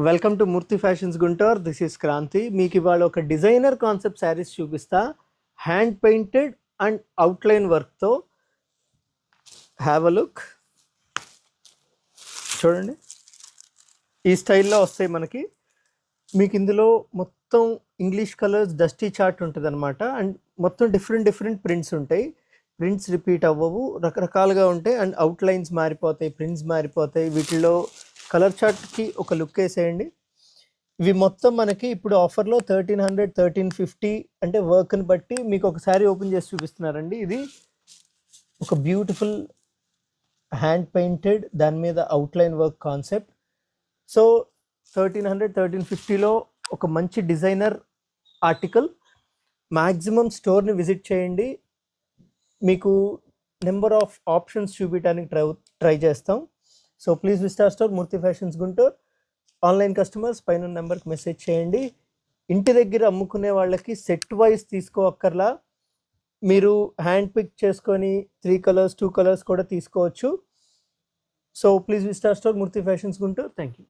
Welcome to Murthy fashions Guntur. This is Kranthi. మీకు ఇవాళ ఒక డిజైనర్ కాన్సెప్ట్ శారీస్ చూపిస్తా. హ్యాండ్ పెయింటెడ్ అండ్ అవుట్లైన్ వర్క్తో. Have a look. చూడండి, ఈ స్టైల్లో వస్తాయి మనకి. మీకు ఇందులో మొత్తం ఇంగ్లీష్ కలర్స్ డస్టీ చార్ట్ ఉంటుంది అనమాట. అండ్ మొత్తం డిఫరెంట్ ప్రింట్స్ ఉంటాయి. ప్రింట్స్ రిపీట్ అవ్వవు, రకరకాలుగా ఉంటాయి. అండ్ అవుట్లైన్స్ మారిపోతాయి, ప్రింట్స్ మారిపోతాయి. వీటిలో కలర్ చార్ట్కి ఒక లుక్ వేసేయండి. ఇవి మొత్తం మనకి ఇప్పుడు ఆఫర్లో 1300, 1350 అంటే వర్క్ని బట్టి మీకు ఒకసారి ఓపెన్ చేసి చూపిస్తున్నారండి. ఇది ఒక బ్యూటిఫుల్ హ్యాండ్ పెయింటెడ్, దాని మీద అవుట్లైన్ వర్క్ కాన్సెప్ట్. సో 1300, 1350లో ఒక మంచి డిజైనర్ ఆర్టికల్. మ్యాక్సిమం స్టోర్ని విజిట్ చేయండి, మీకు నెంబర్ ఆఫ్ ఆప్షన్స్ చూపించడానికి ట్రై చేస్తాం. So please visit our store Murthy fashions Guntur. Online customers పైన నెంబర్కి మెసేజ్ చేయండి. ఇంటి దగ్గర అమ్ముకునే వాళ్ళకి సెట్ వైజ్ తీసుకోవక్కర్లా, మీరు హ్యాండ్ పిక్ చేసుకొని 3 కలర్స్ 2 కలర్స్ కూడా తీసుకోవచ్చు. So please visit our store Murthy fashions Guntur. Thank you.